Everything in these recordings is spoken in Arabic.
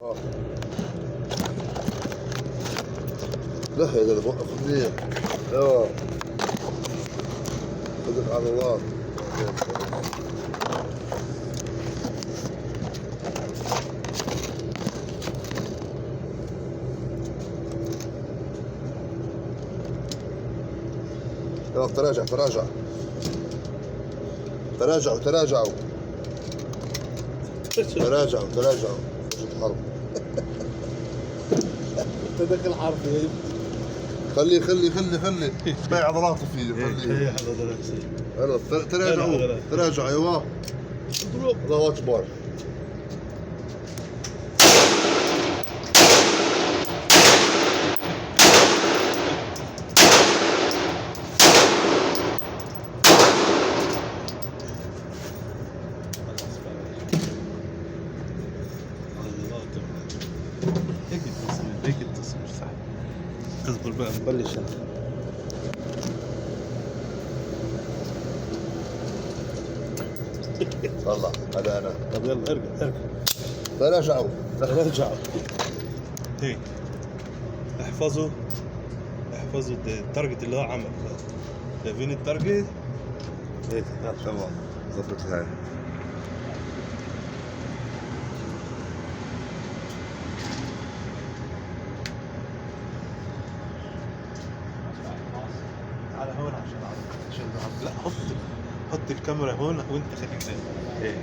لا هذا وقف منيح. اه خذك على الله. يلا تراجع تراجع تراجعوا تراجعوا تراجعوا تراجعوا. الحرب انت داخل حرب يا ابني. خلي باقي عضلاته فيه خليه. يلا تراجعوا تراجعوا. ايوه الله اكبر. هيك التصوير صح. اصبر بقى نبلش انا. والله هذا انا. طب يلا ارجع ارجع. تراجعوا رجعوا. هيك احفظوا التارجت اللي هو عمل. شايفين التارجت؟ هيك تمام ظبط هاي. تعال هون عشان لا حط الكاميرا هون وانت خليك زي هيك.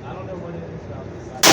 I don't know what it is about this side.